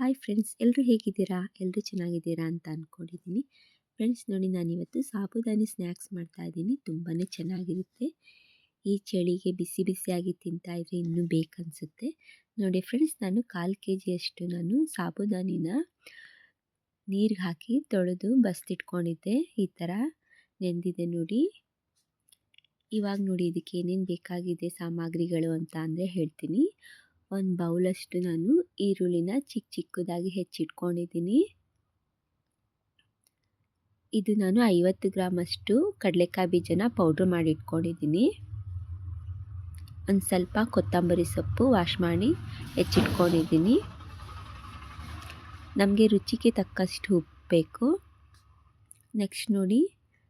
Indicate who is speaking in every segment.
Speaker 1: Hi friends, ಎಲ್ಲರೂ ಹೇಗಿದ್ದೀರಾ? ಎಲ್ಲರೂ ಚೆನ್ನಾಗಿದ್ದೀರಾ ಅಂತ ಅಂದ್ಕೊಂಡಿದ್ದೀನಿ. ಫ್ರೆಂಡ್ಸ್ ನೋಡಿ, ನಾನಿವತ್ತು ಸಾಬುದಾನಿ ಸ್ನ್ಯಾಕ್ಸ್ ಮಾಡ್ತಾ ಇದ್ದೀನಿ. ತುಂಬಾ ಚೆನ್ನಾಗಿರುತ್ತೆ. ಈ ಚಳಿಗೆ ಬಿಸಿ ಬಿಸಿಯಾಗಿ ತಿಂತಾ ಇದ್ರೆ ಇನ್ನೂ ಬೇಕನ್ಸುತ್ತೆ. ನೋಡಿ ಫ್ರೆಂಡ್ಸ್, ನಾನು 1/4 kg ನಾನು ಸಾಬುದಾನಿನ ನೀರಿಗೆ ಹಾಕಿ ತೊಳೆದು ಬಸ್ತಿಟ್ಕೊಂಡಿದ್ದೆ. ಈ ಥರ ನೆಂದಿದೆ ನೋಡಿ. ಇವಾಗ ನೋಡಿ ಇದಕ್ಕೆ ಏನೇನು ಬೇಕಾಗಿದೆ ಸಾಮಗ್ರಿಗಳು ಅಂತ ಅಂದರೆ ಹೇಳ್ತೀನಿ. ಒಂದು ಬೌಲಷ್ಟು ನಾನು ಈರುಳ್ಳಿನ ಚಿಕ್ಕದಾಗಿ ಹೆಚ್ಚಿಟ್ಕೊಂಡಿದ್ದೀನಿ. ಇದು ನಾನು 50 ಗ್ರಾಮಷ್ಟು ಕಡಲೆಕಾಯಿ ಬೀಜನ ಪೌಡ್ರ್ ಮಾಡಿ ಇಟ್ಕೊಂಡಿದ್ದೀನಿ. ಒಂದು ಸ್ವಲ್ಪ ಕೊತ್ತಂಬರಿ ಸೊಪ್ಪು ವಾಶ್ ಮಾಡಿ ಹೆಚ್ಚಿಟ್ಕೊಂಡಿದ್ದೀನಿ. ನಮಗೆ ರುಚಿಗೆ ತಕ್ಕಷ್ಟು ಉಪ್ಪು ಬೇಕು. ನೆಕ್ಸ್ಟ್ ನೋಡಿ,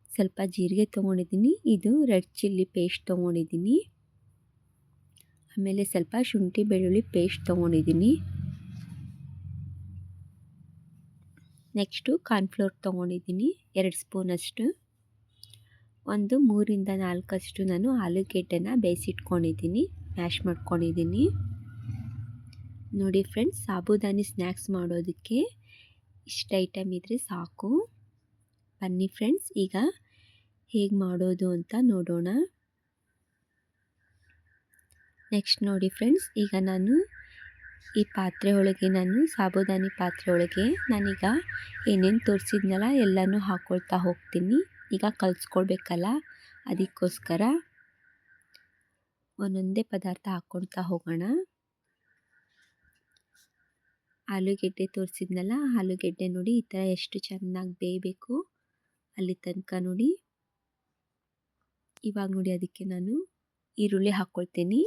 Speaker 1: ಸ್ವಲ್ಪ ಜೀರಿಗೆ ತೊಗೊಂಡಿದ್ದೀನಿ. ಇದು ರೆಡ್ ಚಿಲ್ಲಿ ಪೇಸ್ಟ್ ತೊಗೊಂಡಿದ್ದೀನಿ. ಆಮೇಲೆ ಸ್ವಲ್ಪ ಶುಂಠಿ ಬೆಳ್ಳುಳ್ಳಿ ಪೇಸ್ಟ್ ತೊಗೊಂಡಿದ್ದೀನಿ. ನೆಕ್ಸ್ಟು ಕಾರ್ನ್ಫ್ಲೋರ್ ತೊಗೊಂಡಿದ್ದೀನಿ 2 ಸ್ಪೂನಷ್ಟು. ಒಂದು 3ರಿಂದ 4 ನಾನು ಆಲೂಗೆಡ್ಡೆನ ಬೇಯಿಸಿಟ್ಕೊಂಡಿದ್ದೀನಿ, ಮ್ಯಾಶ್ ಮಾಡ್ಕೊಂಡಿದ್ದೀನಿ. ನೋಡಿ ಫ್ರೆಂಡ್ಸ್, ಸಾಬುದಾನಿ ಸ್ನ್ಯಾಕ್ಸ್ ಮಾಡೋದಕ್ಕೆ ಇಷ್ಟು ಐಟಮ್ ಇದ್ದರೆ ಸಾಕು. ಬನ್ನಿ ಫ್ರೆಂಡ್ಸ್, ಈಗ ಹೇಗೆ ಮಾಡೋದು ಅಂತ ನೋಡೋಣ. ನೆಕ್ಸ್ಟ್ ನೋಡಿ ಫ್ರೆಂಡ್ಸ್, ಈಗ ನಾನು ಈ ಪಾತ್ರೆ ಒಳಗೆ ಸಾಬುದಾನಿ ಪಾತ್ರೆ ಒಳಗೆ ನಾನೀಗ ಏನೇನು ತೋರಿಸಿದ್ನಲ್ಲ ಎಲ್ಲನೂ ಹಾಕ್ಕೊಳ್ತಾ ಹೋಗ್ತೀನಿ. ಈಗ ಕಲಿಸ್ಕೊಳ್ಬೇಕಲ್ಲ, ಅದಕ್ಕೋಸ್ಕರ ಒಂದೊಂದೇ ಪದಾರ್ಥ ಹಾಕ್ಕೊಳ್ತಾ ಹೋಗೋಣ. ಆಲೂಗೆಡ್ಡೆ ತೋರಿಸಿದ್ನಲ್ಲ, ಆಲೂಗೆಡ್ಡೆ ನೋಡಿ ಈ ಥರ ಎಷ್ಟು ಚೆನ್ನಾಗಿ ಬೇಯಬೇಕು ಅಲ್ಲಿ ತನಕ ನೋಡಿ. ಇವಾಗ ನೋಡಿ ಅದಕ್ಕೆ ನಾನು ಈರುಳ್ಳಿ ಹಾಕ್ಕೊಳ್ತೀನಿ.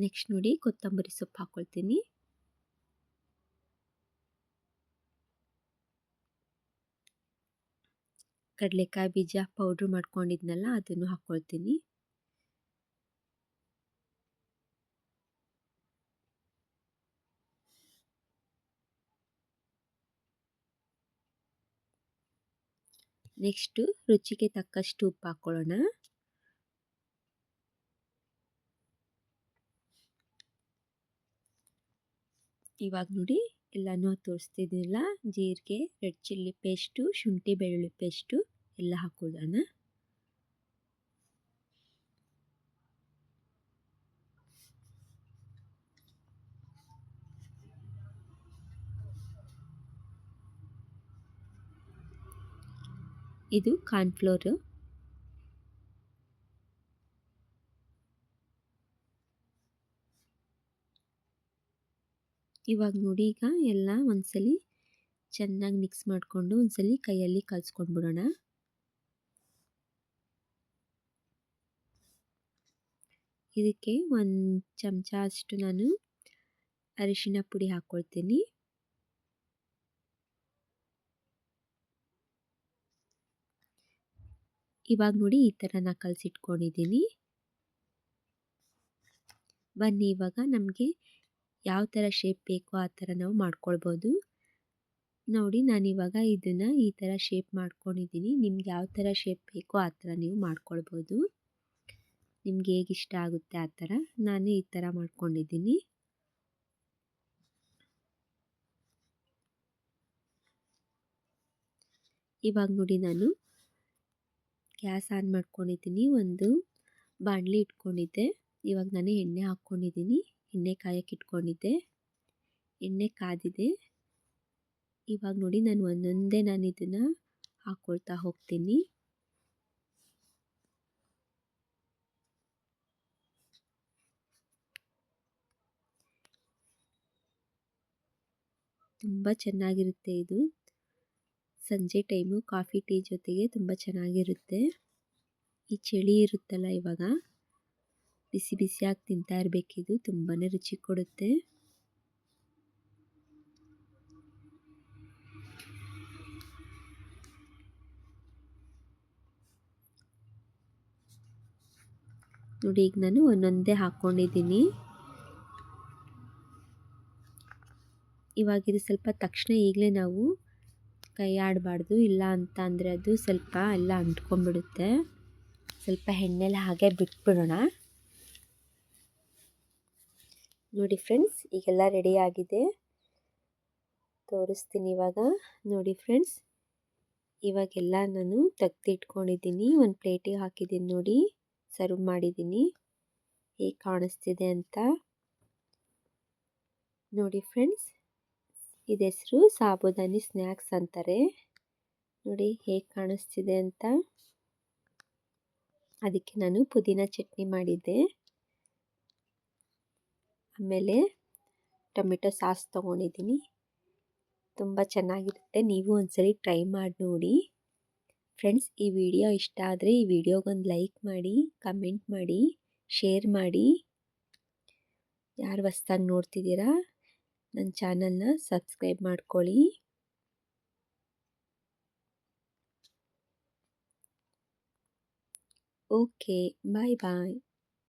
Speaker 1: ನೆಕ್ಸ್ಟ್ ನೋಡಿ ಕೊತ್ತಂಬರಿ ಸೊಪ್ಪು ಹಾಕ್ಕೊಳ್ತೀನಿ. ಕಡಲೆಕಾಯಿ ಬೀಜ ಪೌಡ್ರ್ ಮಾಡ್ಕೊಂಡಿದ್ನಲ್ಲ ಅದನ್ನು ಹಾಕ್ಕೊಳ್ತೀನಿ. ನೆಕ್ಸ್ಟು ರುಚಿಗೆ ತಕ್ಕಷ್ಟು ಉಪ್ಪು ಹಾಕ್ಕೊಳ್ಳೋಣ. ಇವಾಗ ನೋಡಿ ಎಲ್ಲನೂ ತೋರಿಸ್ತಿದ್ದಿಲ್ಲ. ಜೀರಿಗೆ, ರೆಡ್ ಚಿಲ್ಲಿ ಪೇಸ್ಟು, ಶುಂಠಿ ಬೆಳ್ಳುಳ್ಳಿ ಪೇಸ್ಟು ಎಲ್ಲ ಹಾಕೊಳ್ಳೋಣ. ಇದು ಕಾರ್ನ್ಫ್ಲೋರು. ಇವಾಗ ನೋಡಿ, ಈಗ ಎಲ್ಲ ಒಂದ್ಸಲಿ ಚೆನ್ನಾಗಿ ಮಿಕ್ಸ್ ಮಾಡಿಕೊಂಡು ಒಂದ್ಸಲಿ ಕೈಯಲ್ಲಿ ಕಲಿಸ್ಕೊಂಡ್ಬಿಡೋಣ. ಇದಕ್ಕೆ 1 ಚಮಚ ಅಷ್ಟು ನಾನು ಅರಿಶಿನ ಪುಡಿ ಹಾಕ್ಕೊಳ್ತೀನಿ. ಇವಾಗ ನೋಡಿ ಈ ಥರ ನಾನು ಕಲಸಿಟ್ಕೊಂಡಿದ್ದೀನಿ. ಬನ್ನಿ ಇವಾಗ ನಮಗೆ ಯಾವ ಥರ ಶೇಪ್ ಬೇಕೋ ಆ ಥರ ನಾವು ಮಾಡ್ಕೊಳ್ಬೋದು. ನೋಡಿ ನಾನಿವಾಗ ಇದನ್ನು ಈ ಥರ ಶೇಪ್ ಮಾಡ್ಕೊಂಡಿದ್ದೀನಿ. ನಿಮ್ಗೆ ಯಾವ ಥರ ಶೇಪ್ ಬೇಕೋ ಆ ಥರ ನೀವು ಮಾಡ್ಕೊಳ್ಬೋದು. ನಿಮ್ಗೆ ಹೇಗೆ ಇಷ್ಟ ಆಗುತ್ತೆ ಆ ಥರ. ನಾನು ಈ ಥರ ಮಾಡ್ಕೊಂಡಿದ್ದೀನಿ. ಇವಾಗ ನೋಡಿ ನಾನು ಗ್ಯಾಸ್ ಆನ್ ಮಾಡ್ಕೊಂಡಿದ್ದೀನಿ. ಒಂದು ಬಾಣಲಿ ಇಟ್ಕೊಂಡಿದ್ದೆ. ಇವಾಗ ನಾನು ಎಣ್ಣೆ ಹಾಕ್ಕೊಂಡಿದ್ದೀನಿ. ಎಣ್ಣೆ ಕಾಯಕ್ಕೆ ಇಟ್ಕೊಂಡಿದ್ದೆ. ಎಣ್ಣೆ ಕಾದಿದೆ. ಇವಾಗ ನೋಡಿ ನಾನು ಒಂದೊಂದೇ ಇದನ್ನು ಹಾಕ್ಕೊಳ್ತಾ ಹೋಗ್ತೀನಿ. ತುಂಬ ಚೆನ್ನಾಗಿರುತ್ತೆ ಇದು. ಸಂಜೆ ಟೈಮು ಕಾಫಿ ಟೀ ಜೊತೆಗೆ ತುಂಬ ಚೆನ್ನಾಗಿರುತ್ತೆ. ಈ ಚಳಿ ಇರುತ್ತಲ್ಲ, ಇವಾಗ ಬಿಸಿ ಬಿಸಿಯಾಗಿ ತಿಂತಾ ಇರಬೇಕಿದು. ತುಂಬಾ ರುಚಿ ಕೊಡುತ್ತೆ. ನೋಡಿ ಈಗ ನಾನು ಒಂದೊಂದೇ ಹಾಕ್ಕೊಂಡಿದ್ದೀನಿ. ಇವಾಗ ಇದು ಸ್ವಲ್ಪ ತಕ್ಷಣ ಈಗಲೇ ನಾವು ಕೈ ಆಡಬಾರ್ದು, ಇಲ್ಲ ಅಂತ ಅಂದರೆ ಅದು ಸ್ವಲ್ಪ ಎಲ್ಲ ಅಂಟ್ಕೊಂಡ್ಬಿಡುತ್ತೆ. ಸ್ವಲ್ಪ ಎಣ್ಣೆಲಿ ಹಾಗೆ ಬಿಟ್ಬಿಡೋಣ. ನೋಡಿ ಫ್ರೆಂಡ್ಸ್, ಈಗೆಲ್ಲ ರೆಡಿ ಆಗಿದೆ, ತೋರಿಸ್ತೀನಿ ಇವಾಗ. ನೋಡಿ ಫ್ರೆಂಡ್ಸ್, ಇವಾಗೆಲ್ಲ ನಾನು ತೆಗೆದಿಟ್ಕೊಂಡಿದ್ದೀನಿ, ಒಂದು ಪ್ಲೇಟಿಗೆ ಹಾಕಿದ್ದೀನಿ ನೋಡಿ, ಸರ್ವ್ ಮಾಡಿದ್ದೀನಿ. ಹೇಗೆ ಕಾಣಿಸ್ತಿದೆ ಅಂತ ನೋಡಿ ಫ್ರೆಂಡ್ಸ್. ಇದು ಹೆಸರು ಸಾಬುದಾನಿ ಸ್ನ್ಯಾಕ್ಸ್ ಅಂತಾರೆ. ನೋಡಿ ಹೇಗೆ ಕಾಣಿಸ್ತಿದೆ ಅಂತ. ಅದಕ್ಕೆ ನಾನು ಪುದೀನ ಚಟ್ನಿ ಮಾಡಿದ್ದೆ, ಆಮೇಲೆ ಟೊಮೆಟೊ ಸಾಸ್ ತೊಗೊಂಡಿದ್ದೀನಿ. ತುಂಬ ಚೆನ್ನಾಗಿರುತ್ತೆ, ನೀವು ಒಂದ್ಸರಿ ಟ್ರೈ ಮಾಡಿ ನೋಡಿ ಫ್ರೆಂಡ್ಸ್. ಈ ವಿಡಿಯೋ ಇಷ್ಟ ಆದರೆ ಈ ವಿಡಿಯೋಗೊಂದು ಲೈಕ್ ಮಾಡಿ, ಕಮೆಂಟ್ ಮಾಡಿ, ಶೇರ್ ಮಾಡಿ. ಯಾರು ಹೊಸ್ದಾಗಿ ನೋಡ್ತಿದ್ದೀರಾ ನನ್ನ ಚಾನಲ್ನ ಸಬ್ಸ್ಕ್ರೈಬ್ ಮಾಡ್ಕೊಳ್ಳಿ. ಓಕೆ, ಬಾಯ್ ಬಾಯ್.